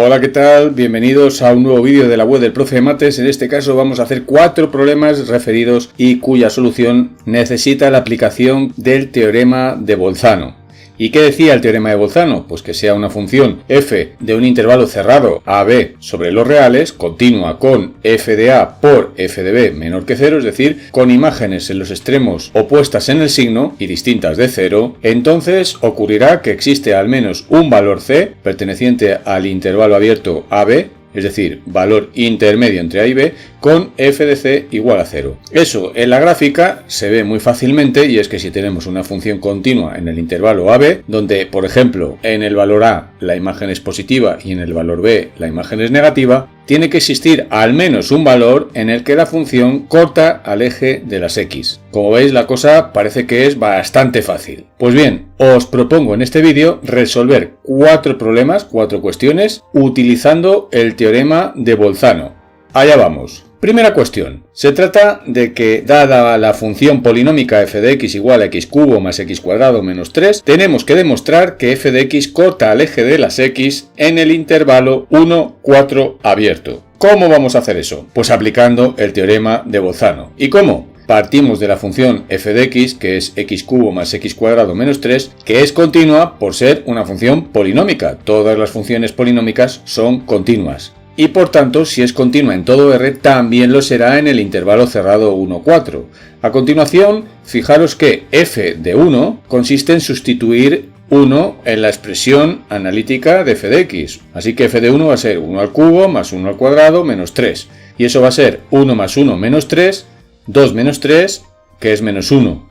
Hola, ¿qué tal? Bienvenidos a un nuevo vídeo de la web del Profe de Mates. En este caso vamos a hacer 4 problemas referidos y cuya solución necesita la aplicación del teorema de Bolzano. ¿Y qué decía el teorema de Bolzano? Pues que sea una función f de un intervalo cerrado a/b sobre los reales, continua con f de a por f de b menor que 0, es decir, con imágenes en los extremos opuestas en el signo y distintas de 0, entonces ocurrirá que existe al menos un valor c perteneciente al intervalo abierto a/b, es decir, valor intermedio entre a y b, con f de c igual a 0. Eso en la gráfica se ve muy fácilmente, y es que si tenemos una función continua en el intervalo a/b, donde por ejemplo en el valor a la imagen es positiva y en el valor b la imagen es negativa, tiene que existir al menos un valor en el que la función corta al eje de las x. Como veis, la cosa parece que es bastante fácil. Pues bien, os propongo en este vídeo resolver 4 problemas, 4 cuestiones, utilizando el teorema de Bolzano. Allá vamos. Primera cuestión. Se trata de que, dada la función polinómica f de x igual a x cubo más x cuadrado menos 3, tenemos que demostrar que f de x corta al eje de las x en el intervalo 1, 4 abierto. ¿Cómo vamos a hacer eso? Pues aplicando el teorema de Bolzano. ¿Y cómo? Partimos de la función f de x, que es x cubo más x cuadrado menos 3, que es continua por ser una función polinómica. Todas las funciones polinómicas son continuas. Y por tanto, si es continua en todo R, también lo será en el intervalo cerrado 1, 4. A continuación, fijaros que f de 1 consiste en sustituir 1 en la expresión analítica de f de x. Así que f de 1 va a ser 1 al cubo más 1 al cuadrado menos 3. Y eso va a ser 1 más 1 menos 3, 2 menos 3, que es menos 1,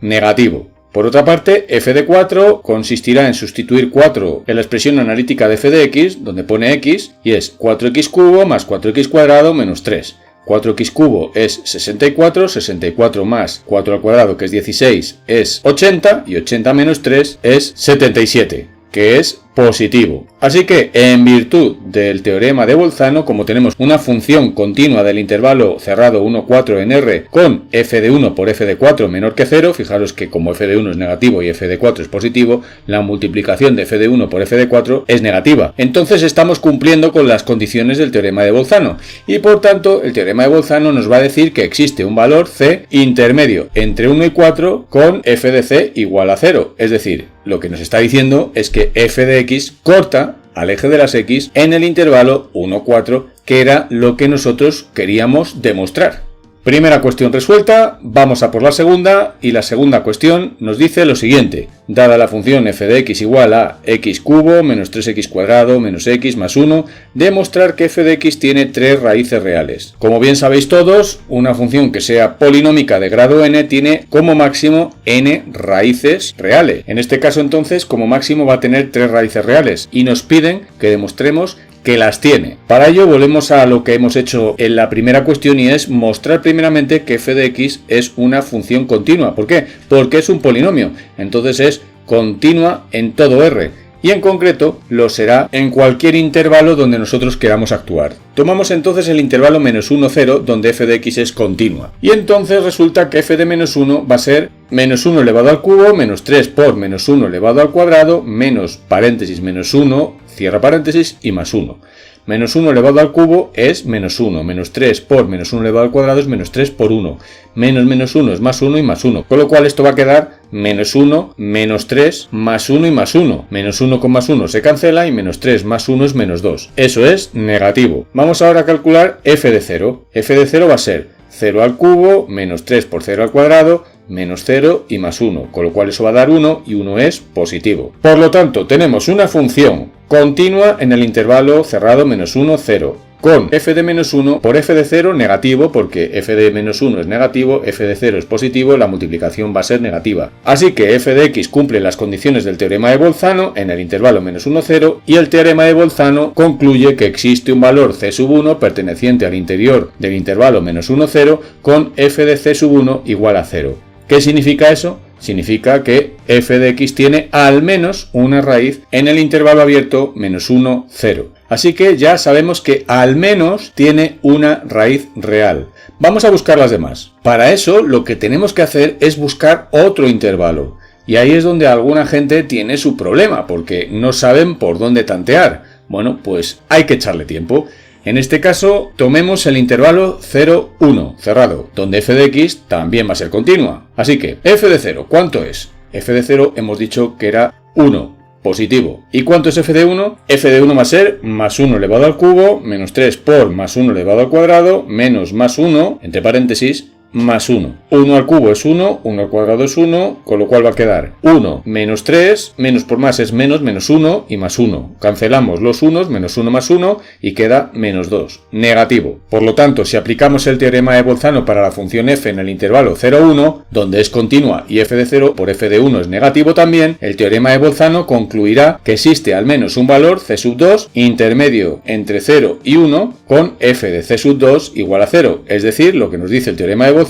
negativo. Por otra parte, f de 4 consistirá en sustituir 4 en la expresión analítica de f de x, donde pone x, y es 4x cubo más 4x cuadrado menos 3. 4x cubo es 64, 64 más 4 al cuadrado, que es 16, es 80, y 80 menos 3 es 77, que es positivo. Así que, en virtud del teorema de Bolzano, como tenemos una función continua del intervalo cerrado 1, 4 en R con f de 1 por f de 4 menor que 0, fijaros que como f de 1 es negativo y f de 4 es positivo, la multiplicación de f de 1 por f de 4 es negativa. Entonces estamos cumpliendo con las condiciones del teorema de Bolzano, y por tanto el teorema de Bolzano nos va a decir que existe un valor c intermedio entre 1 y 4 con f de c igual a 0, es decir, lo que nos está diciendo es que f de x corta al eje de las x en el intervalo 1, 4, que era lo que nosotros queríamos demostrar. Primera cuestión resuelta, vamos a por la segunda, y la segunda cuestión nos dice lo siguiente. Dada la función f de x igual a x cubo menos 3x cuadrado menos x más 1, demostrar que f de x tiene 3 raíces reales. Como bien sabéis todos, una función que sea polinómica de grado n tiene como máximo n raíces reales. En este caso entonces, como máximo va a tener 3 raíces reales, y nos piden que demostremos que las tiene. Para ello volvemos a lo que hemos hecho en la primera cuestión, y es mostrar primeramente que f de x es una función continua. ¿Por qué? Porque es un polinomio, entonces es continua en todo R, y en concreto lo será en cualquier intervalo donde nosotros queramos actuar. Tomamos entonces el intervalo menos 1, 0, donde f de x es continua, y entonces resulta que f de menos 1 va a ser menos 1 elevado al cubo menos 3 por menos 1 elevado al cuadrado menos paréntesis menos 1, cierra paréntesis, y más 1. Menos 1 elevado al cubo es menos 1, menos 3 por menos 1 elevado al cuadrado es menos 3 por 1, menos 1 es más 1 y más 1, con lo cual esto va a quedar menos 1, menos 3, más 1 y más 1, menos 1 con más 1 se cancela y menos 3 más 1 es menos 2, eso es negativo. Vamos ahora a calcular f de 0, f de 0 va a ser 0 al cubo menos 3 por 0 al cuadrado menos 0 y más 1, con lo cual eso va a dar 1, y 1 es positivo. Por lo tanto, tenemos una función continua en el intervalo cerrado menos 1, 0, con f de menos 1 por f de 0 negativo, porque f de menos 1 es negativo, f de 0 es positivo, la multiplicación va a ser negativa. Así que f de x cumple las condiciones del teorema de Bolzano en el intervalo menos 1, 0, y el teorema de Bolzano concluye que existe un valor c sub 1 perteneciente al interior del intervalo menos 1, 0 con f de c sub 1 igual a 0. ¿Qué significa eso? Significa que f de x tiene al menos una raíz en el intervalo abierto menos 1, 0. Así que ya sabemos que al menos tiene una raíz real. Vamos a buscar las demás. Para eso lo que tenemos que hacer es buscar otro intervalo. Y ahí es donde alguna gente tiene su problema, porque no saben por dónde tantear. Bueno, pues hay que echarle tiempo. En este caso, tomemos el intervalo 0, 1, cerrado, donde f de x también va a ser continua. Así que, f de 0, ¿cuánto es? F de 0 hemos dicho que era 1, positivo. ¿Y cuánto es f de 1? F de 1 va a ser más 1 elevado al cubo, menos 3 por más 1 elevado al cuadrado, menos más 1, entre paréntesis, más 1. 1 al cubo es 1, 1 al cuadrado es 1, con lo cual va a quedar 1 menos 3, menos por más es menos, menos 1 y más 1. Cancelamos los unos, menos 1 más 1 y queda menos 2. Negativo. Por lo tanto, si aplicamos el teorema de Bolzano para la función f en el intervalo 0, 1, donde es continua y f de 0 por f de 1 es negativo también, el teorema de Bolzano concluirá que existe al menos un valor c sub 2 intermedio entre 0 y 1 con f de c sub 2 igual a 0. Es decir, lo que nos dice el teorema de Bolzano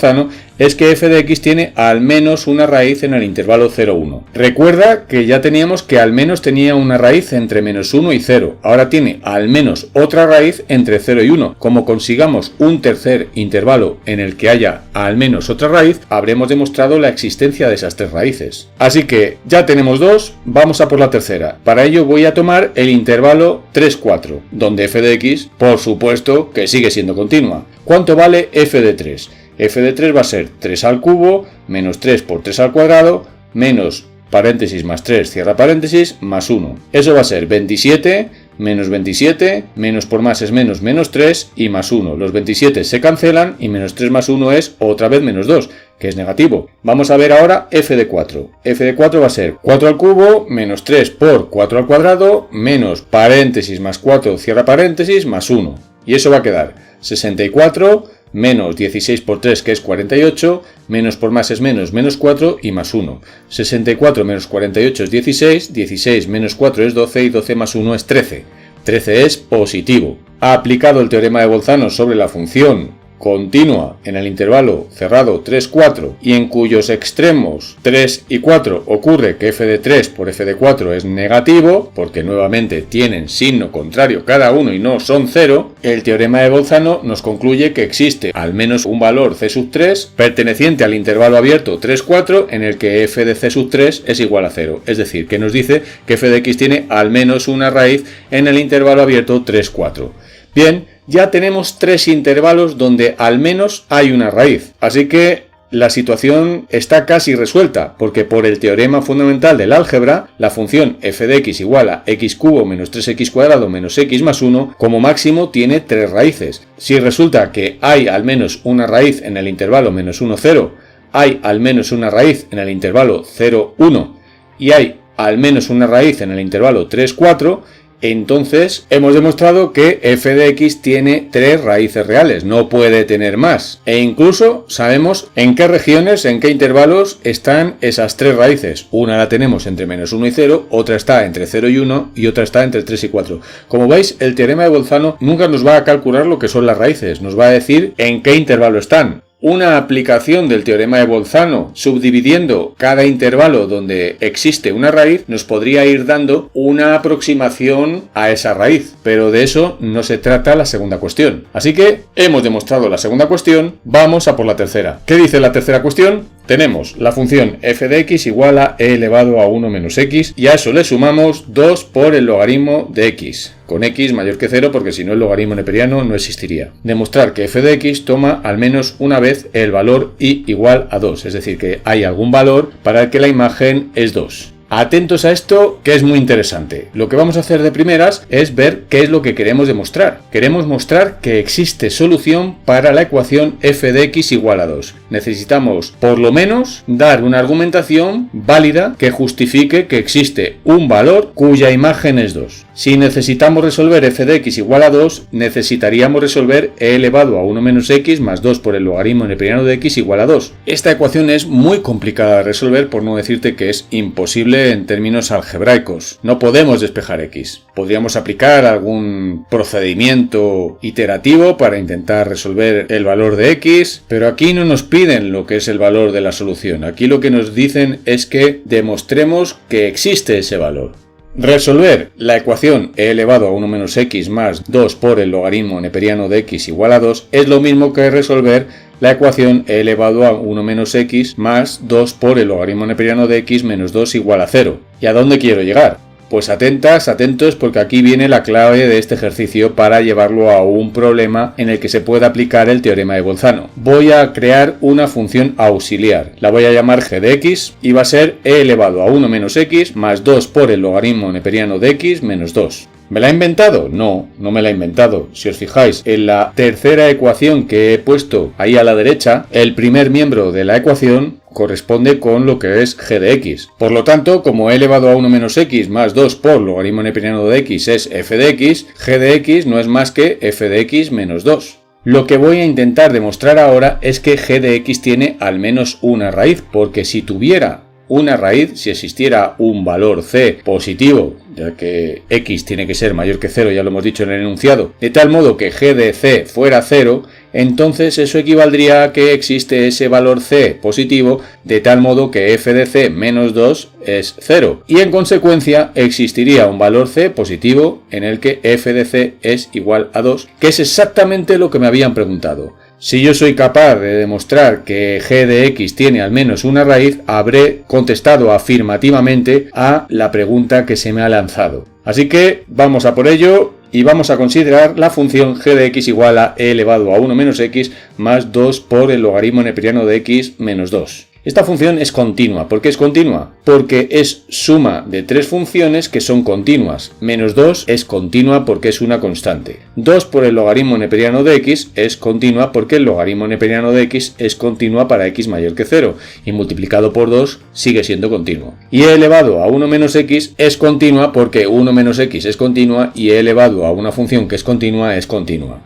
es que f de x tiene al menos una raíz en el intervalo 0, 1. Recuerda que ya teníamos que al menos tenía una raíz entre menos 1 y 0. Ahora tiene al menos otra raíz entre 0 y 1. Como consigamos un tercer intervalo en el que haya al menos otra raíz, habremos demostrado la existencia de esas tres raíces. Así que ya tenemos dos, vamos a por la tercera. Para ello voy a tomar el intervalo 3, 4, donde f de x, por supuesto, que sigue siendo continua. ¿Cuánto vale f de 3? F de 3 va a ser 3 al cubo, menos 3 por 3 al cuadrado, menos paréntesis más 3, cierra paréntesis, más 1. Eso va a ser 27, menos por más es menos, menos 3 y más 1. Los 27 se cancelan y menos 3 más 1 es otra vez menos 2, que es negativo. Vamos a ver ahora f de 4. F de 4 va a ser 4 al cubo, menos 3 por 4 al cuadrado, menos paréntesis más 4, cierra paréntesis, más 1. Y eso va a quedar 64, menos 16 por 3, que es 48, menos por más es menos, menos 4 y más 1. 64 menos 48 es 16, 16 menos 4 es 12 y 12 más 1 es 13. 13 es positivo. Ha aplicado el teorema de Bolzano sobre la función continua en el intervalo cerrado 3, 4 y en cuyos extremos 3 y 4 ocurre que f de 3 por f de 4 es negativo, porque nuevamente tienen signo contrario cada uno y no son 0, el teorema de Bolzano nos concluye que existe al menos un valor c sub 3 perteneciente al intervalo abierto 3, 4 en el que f de c sub 3 es igual a 0, es decir, que nos dice que f de x tiene al menos una raíz en el intervalo abierto 3, 4. Bien, ya tenemos tres intervalos donde al menos hay una raíz, así que la situación está casi resuelta, porque por el teorema fundamental del álgebra, la función f de x igual a x cubo menos 3x cuadrado menos x más 1, como máximo tiene tres raíces. Si resulta que hay al menos una raíz en el intervalo menos 1, 0, hay al menos una raíz en el intervalo 0, 1 y hay al menos una raíz en el intervalo 3, 4, entonces hemos demostrado que f de x tiene tres raíces reales, no puede tener más. E incluso sabemos en qué regiones, en qué intervalos están esas tres raíces. Una la tenemos entre menos 1 y 0, otra está entre 0 y 1 y otra está entre 3 y 4. Como veis, el teorema de Bolzano nunca nos va a calcular lo que son las raíces, nos va a decir en qué intervalo están. Una aplicación del teorema de Bolzano subdividiendo cada intervalo donde existe una raíz nos podría ir dando una aproximación a esa raíz, pero de eso no se trata la segunda cuestión. Así que hemos demostrado la segunda cuestión, vamos a por la tercera. ¿Qué dice la tercera cuestión? Tenemos la función f de x igual a e elevado a 1 menos x y a eso le sumamos 2 por el logaritmo de x, con x mayor que 0 porque si no el logaritmo neperiano no existiría. Demostrar que f de x toma al menos una vez el valor y igual a 2, es decir que hay algún valor para el que la imagen es 2. Atentos a esto, que es muy interesante. Lo que vamos a hacer de primeras es ver qué es lo que queremos demostrar. Queremos mostrar que existe solución para la ecuación f de x igual a 2. Necesitamos, por lo menos, dar una argumentación válida que justifique que existe un valor cuya imagen es 2. Si necesitamos resolver f de x igual a 2, necesitaríamos resolver e elevado a 1 menos x más 2 por el logaritmo neperiano de x igual a 2. Esta ecuación es muy complicada de resolver, por no decirte que es imposible en términos algebraicos. No podemos despejar x. Podríamos aplicar algún procedimiento iterativo para intentar resolver el valor de x, pero aquí no nos piden lo que es el valor de la solución. Aquí lo que nos dicen es que demostremos que existe ese valor. Resolver la ecuación e elevado a 1 menos x más 2 por el logaritmo neperiano de x igual a 2 es lo mismo que resolver la ecuación e elevado a 1 menos x más 2 por el logaritmo neperiano de x menos 2 igual a 0. ¿Y a dónde quiero llegar? Pues atentas, atentos, porque aquí viene la clave de este ejercicio para llevarlo a un problema en el que se pueda aplicar el teorema de Bolzano. Voy a crear una función auxiliar, la voy a llamar g de x y va a ser e elevado a 1 menos x más 2 por el logaritmo neperiano de x menos 2. ¿Me la he inventado? No, no me la he inventado. Si os fijáis, en la tercera ecuación que he puesto ahí a la derecha, el primer miembro de la ecuación corresponde con lo que es g de x. Por lo tanto, como e elevado a 1 menos x más 2 por logaritmo neperiano de x es f de x, g de x no es más que f de x menos 2. Lo que voy a intentar demostrar ahora es que g de x tiene al menos una raíz, porque si tuviera una raíz, si existiera un valor c positivo, ya que x tiene que ser mayor que 0, ya lo hemos dicho en el enunciado, de tal modo que g de c fuera 0, entonces eso equivaldría a que existe ese valor c positivo, de tal modo que f de c menos 2 es 0. Y en consecuencia existiría un valor c positivo en el que f de c es igual a 2, que es exactamente lo que me habían preguntado. Si yo soy capaz de demostrar que g de x tiene al menos una raíz, habré contestado afirmativamente a la pregunta que se me ha lanzado. Así que vamos a por ello y vamos a considerar la función g de x igual a e elevado a 1 menos x más 2 por el logaritmo neperiano de x menos 2. Esta función es continua. ¿Por qué es continua? Porque es suma de tres funciones que son continuas. Menos 2 es continua porque es una constante. 2 por el logaritmo neperiano de x es continua porque el logaritmo neperiano de x es continua para x mayor que 0. Y multiplicado por 2 sigue siendo continuo. Y e elevado a 1 menos x es continua porque 1 menos x es continua y e elevado a una función que es continua.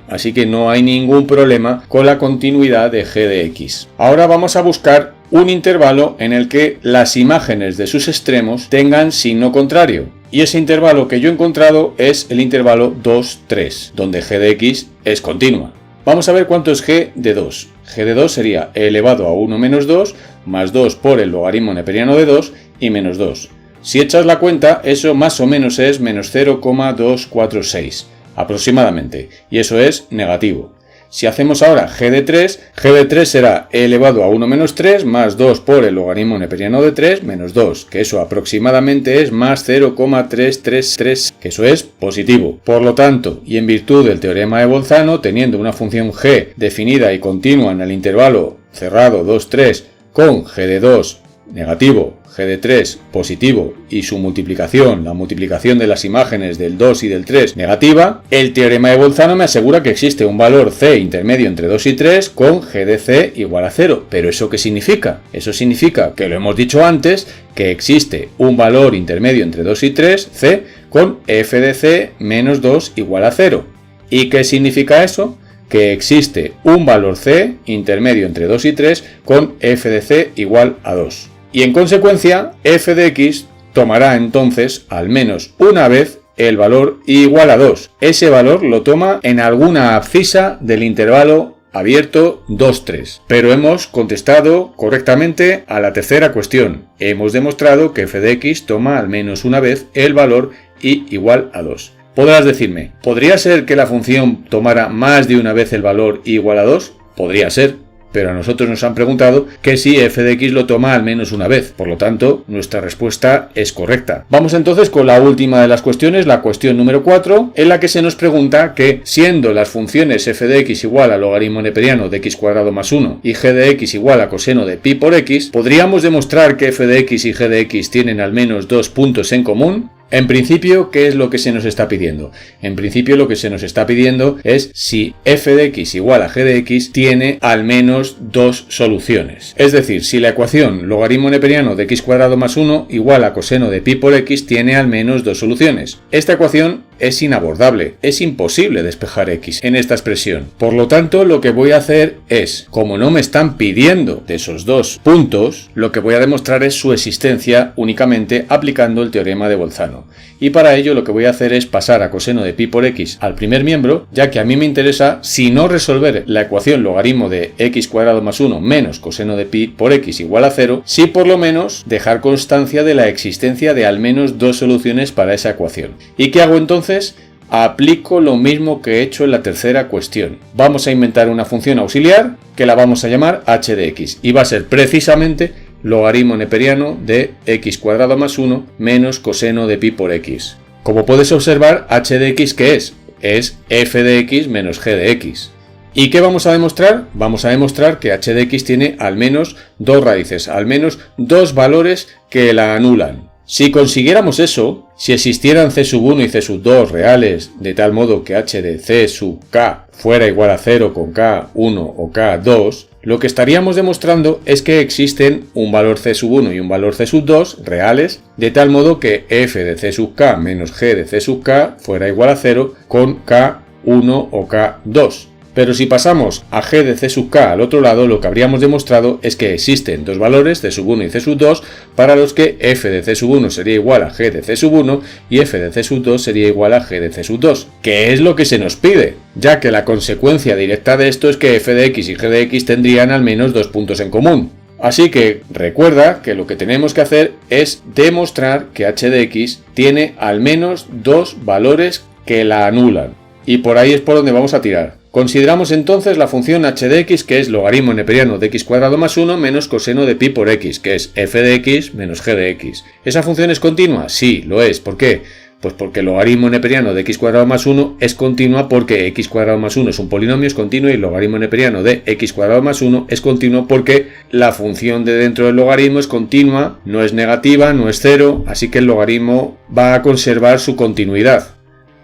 Así que no hay ningún problema con la continuidad de g de x. Ahora vamos a buscar un intervalo en el que las imágenes de sus extremos tengan signo contrario. Y ese intervalo que yo he encontrado es el intervalo 2, 3, donde g de x es continua. Vamos a ver cuánto es g de 2. G de 2 sería e elevado a 1 menos 2, más 2 por el logaritmo neperiano de 2 y menos 2. Si echas la cuenta, eso más o menos es menos 0,246, aproximadamente, y eso es negativo. Si hacemos ahora g de 3 será e elevado a 1 menos 3 más 2 por el logaritmo neperiano de 3 menos 2, que eso aproximadamente es más 0,333, que eso es positivo. Por lo tanto, y en virtud del teorema de Bolzano, teniendo una función g definida y continua en el intervalo cerrado 2, 3 con g de 2 negativo, g de 3 positivo y su multiplicación, la multiplicación de las imágenes del 2 y del 3 negativa, el teorema de Bolzano me asegura que existe un valor c intermedio entre 2 y 3 con g de c igual a 0. ¿Pero eso qué significa? Eso significa, que lo hemos dicho antes, que existe un valor intermedio entre 2 y 3, c, con f de c menos 2 igual a 0. ¿Y qué significa eso? Que existe un valor c intermedio entre 2 y 3 con f de c igual a 2. Y en consecuencia, f de x tomará entonces al menos una vez el valor igual a 2. Ese valor lo toma en alguna abscisa del intervalo abierto 2, 3. Pero hemos contestado correctamente a la tercera cuestión. Hemos demostrado que f de x toma al menos una vez el valor y igual a 2. Podrás decirme, ¿podría ser que la función tomara más de una vez el valor y igual a 2? Podría ser. Pero a nosotros nos han preguntado que si f de x lo toma al menos una vez. Por lo tanto, nuestra respuesta es correcta. Vamos entonces con la última de las cuestiones, la cuestión número 4, en la que se nos pregunta que, siendo las funciones f de x igual al logaritmo neperiano de x cuadrado más 1 y g de x igual a coseno de pi por x, ¿podríamos demostrar que f de x y g de x tienen al menos dos puntos en común? En principio, ¿qué es lo que se nos está pidiendo? En principio lo que se nos está pidiendo es si f de x igual a g de x tiene al menos dos soluciones. Es decir, si la ecuación logaritmo neperiano de x cuadrado más 1 igual a coseno de pi por x tiene al menos dos soluciones. Esta ecuación es inabordable, es imposible despejar x en esta expresión. Por lo tanto, lo que voy a hacer es, como no me están pidiendo de esos dos puntos, lo que voy a demostrar es su existencia únicamente aplicando el teorema de Bolzano. Y para ello lo que voy a hacer es pasar a coseno de pi por x al primer miembro, ya que a mí me interesa, si no resolver la ecuación logaritmo de x cuadrado más 1 menos coseno de pi por x igual a 0, sí por lo menos dejar constancia de la existencia de al menos dos soluciones para esa ecuación. ¿Y qué hago entonces? Aplico lo mismo que he hecho en la tercera cuestión. Vamos a inventar una función auxiliar que la vamos a llamar h de x y va a ser precisamente logaritmo neperiano de x cuadrado más 1 menos coseno de pi por x. Como puedes observar, h de x, ¿qué es? Es f de x menos g de x. ¿Y qué vamos a demostrar? Vamos a demostrar que h de x tiene al menos dos raíces, al menos dos valores que la anulan. Si consiguiéramos eso, si existieran c sub 1 y c sub 2 reales, de tal modo que h de c sub k fuera igual a 0 con k1 o k2, lo que estaríamos demostrando es que existen un valor c sub 1 y un valor c sub 2 reales, de tal modo que f de c sub k menos g de c sub k fuera igual a 0 con k1 o k2. Pero si pasamos a g de c sub k al otro lado, lo que habríamos demostrado es que existen dos valores, c sub 1 y c sub 2, para los que f de c sub 1 sería igual a g de c sub 1 y f de c sub 2 sería igual a g de c sub 2, que es lo que se nos pide, ya que la consecuencia directa de esto es que f de x y g de x tendrían al menos dos puntos en común. Así que recuerda que lo que tenemos que hacer es demostrar que h de x tiene al menos dos valores que la anulan, y por ahí es por donde vamos a tirar. Consideramos entonces la función h de x, que es logaritmo neperiano de x cuadrado más 1 menos coseno de pi por x, que es f de x menos g de x. ¿Esa función es continua? Sí, lo es. ¿Por qué? Pues porque el logaritmo neperiano de x cuadrado más 1 es continua porque x cuadrado más 1 es un polinomio, es continuo, y el logaritmo neperiano de x cuadrado más 1 es continuo porque la función de dentro del logaritmo es continua, no es negativa, no es cero, así que el logaritmo va a conservar su continuidad.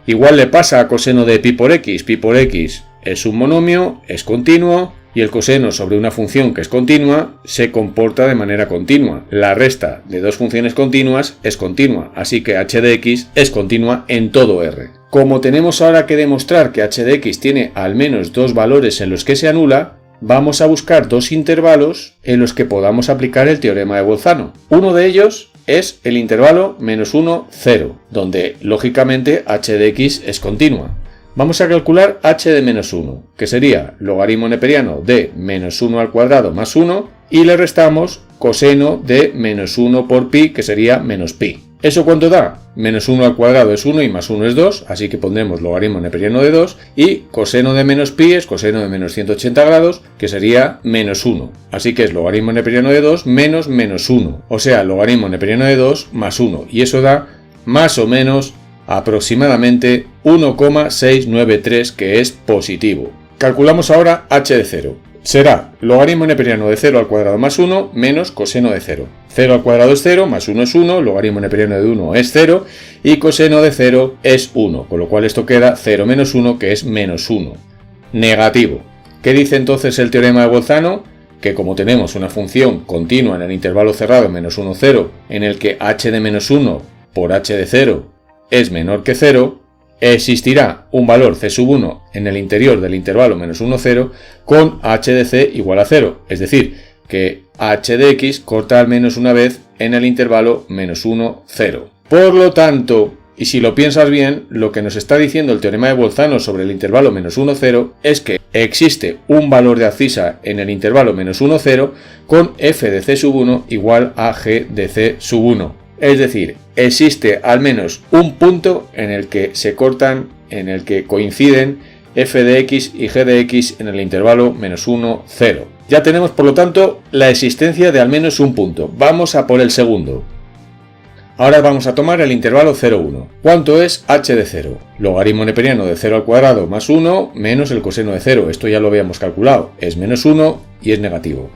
Igual le pasa a coseno de pi por x. Pi por x es un monomio, es continuo, y el coseno sobre una función que es continua se comporta de manera continua. La resta de dos funciones continuas es continua, así que h de x es continua en todo R. Como tenemos ahora que demostrar que h de x tiene al menos dos valores en los que se anula, vamos a buscar dos intervalos en los que podamos aplicar el teorema de Bolzano. Uno de ellos es el intervalo menos 1, 0, donde lógicamente h de x es continua. Vamos a calcular h de menos 1, que sería logaritmo neperiano de menos 1 al cuadrado más 1, y le restamos coseno de menos 1 por pi, que sería menos pi. ¿Eso cuánto da? Menos 1 al cuadrado es 1 y más 1 es 2, así que pondremos logaritmo neperiano de 2, y coseno de menos pi es coseno de menos 180 grados, que sería menos 1. Así que es logaritmo neperiano de 2 menos menos 1, o sea, logaritmo neperiano de 2 más 1, y eso da más o menos aproximadamente 1,693, que es positivo. Calculamos ahora h de 0. Será logaritmo neperiano de 0 al cuadrado más 1 menos coseno de 0. 0 al cuadrado es 0, más 1 es 1, logaritmo neperiano de 1 es 0 y coseno de 0 es 1, con lo cual esto queda 0 menos 1, que es menos 1. Negativo. ¿Qué dice entonces el teorema de Bolzano? Que como tenemos una función continua en el intervalo cerrado menos 1, 0, en el que h de menos 1 por h de 0 es menor que 0, existirá un valor c sub 1 en el interior del intervalo menos 1, 0 con h de c igual a 0, es decir, que h de x corta al menos una vez en el intervalo menos 1, 0. Por lo tanto, y si lo piensas bien, lo que nos está diciendo el teorema de Bolzano sobre el intervalo menos 1, 0 es que existe un valor de abscisa en el intervalo menos 1, 0 con f de c sub 1 igual a g de c sub 1. Es decir, existe al menos un punto en el que se cortan, en el que coinciden f de x y g de x en el intervalo menos 1, 0. Ya tenemos, por lo tanto, la existencia de al menos un punto. Vamos a por el segundo. Ahora vamos a tomar el intervalo 0, 1. ¿Cuánto es h de 0? Logaritmo neperiano de 0 al cuadrado más 1 menos el coseno de 0. Esto ya lo habíamos calculado. Es menos 1 y es negativo.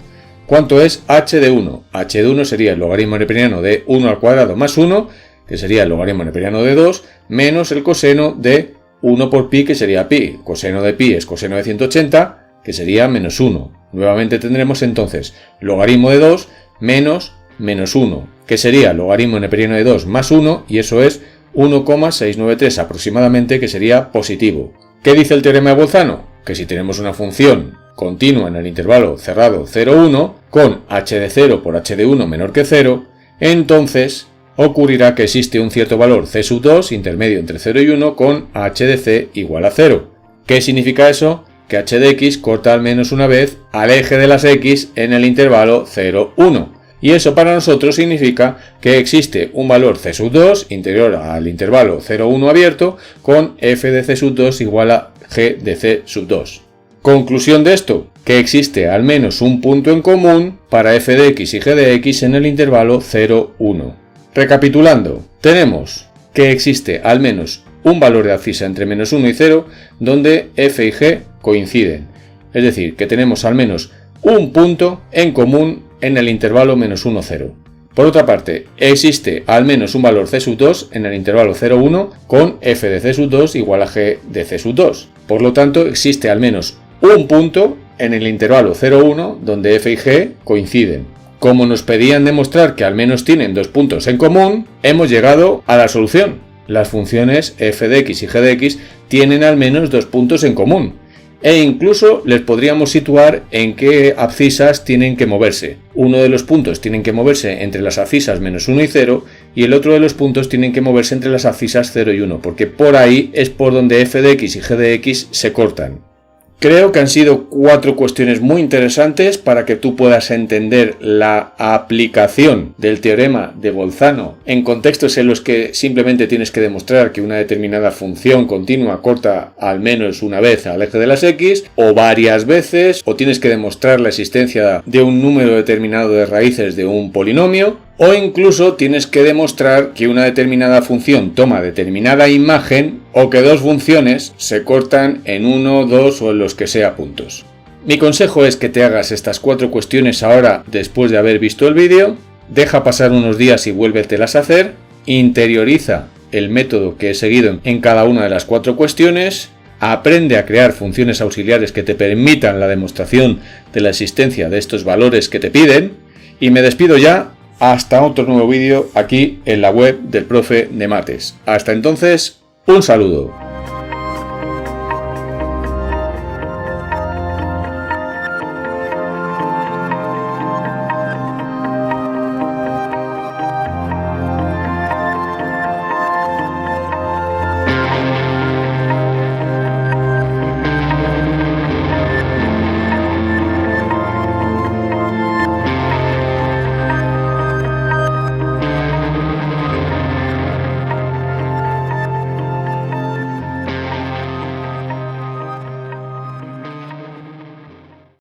¿Cuánto es h de 1? H de 1 sería el logaritmo neperiano de 1 al cuadrado más 1, que sería el logaritmo neperiano de 2, menos el coseno de 1 por pi, que sería pi. Coseno de pi es coseno de 180, que sería menos 1. Nuevamente tendremos entonces logaritmo de 2 menos menos 1, que sería logaritmo neperiano de 2 más 1, y eso es 1,693 aproximadamente, que sería positivo. ¿Qué dice el teorema de Bolzano? Que si tenemos una función continua en el intervalo cerrado 0, 1, con h de 0 por h de 1 menor que 0, entonces ocurrirá que existe un cierto valor c sub 2 intermedio entre 0 y 1 con h de c igual a 0. ¿Qué significa eso? Que h de x corta al menos una vez al eje de las x en el intervalo 0, 1. Y eso para nosotros significa que existe un valor c sub 2 interior al intervalo 0, 1 abierto con f de c sub 2 igual a g de c sub 2. Conclusión de esto, que existe al menos un punto en común para f de x y g de x en el intervalo 0, 1. Recapitulando, tenemos que existe al menos un valor de abscisa entre menos 1 y 0 donde f y g coinciden. Es decir, que tenemos al menos un punto en común en el intervalo menos 1, 0. Por otra parte, existe al menos un valor c sub 2 en el intervalo 0, 1 con f de c sub 2 igual a g de c sub 2. Por lo tanto, existe al menos un punto en el intervalo 0, 1 donde f y g coinciden. Como nos pedían demostrar que al menos tienen dos puntos en común, hemos llegado a la solución. Las funciones f de x y g de x tienen al menos dos puntos en común. E incluso les podríamos situar en qué abscisas tienen que moverse. Uno de los puntos tienen que moverse entre las abscisas menos 1 y 0 y el otro de los puntos tienen que moverse entre las abscisas 0 y 1, porque por ahí es por donde f de x y g de x se cortan. Creo que han sido 4 cuestiones muy interesantes para que tú puedas entender la aplicación del teorema de Bolzano en contextos en los que simplemente tienes que demostrar que una determinada función continua corta al menos una vez al eje de las x o varias veces, o tienes que demostrar la existencia de un número determinado de raíces de un polinomio, o incluso tienes que demostrar que una determinada función toma determinada imagen o que dos funciones se cortan en 1, 2 o en los que sea puntos. Mi consejo es que te hagas estas 4 cuestiones ahora después de haber visto el vídeo, deja pasar unos días y vuélvetelas a hacer, interioriza el método que he seguido en cada una de las 4 cuestiones, aprende a crear funciones auxiliares que te permitan la demostración de la existencia de estos valores que te piden, y me despido ya. Hasta otro nuevo vídeo aquí en la web del profe de mates. Hasta entonces, un saludo.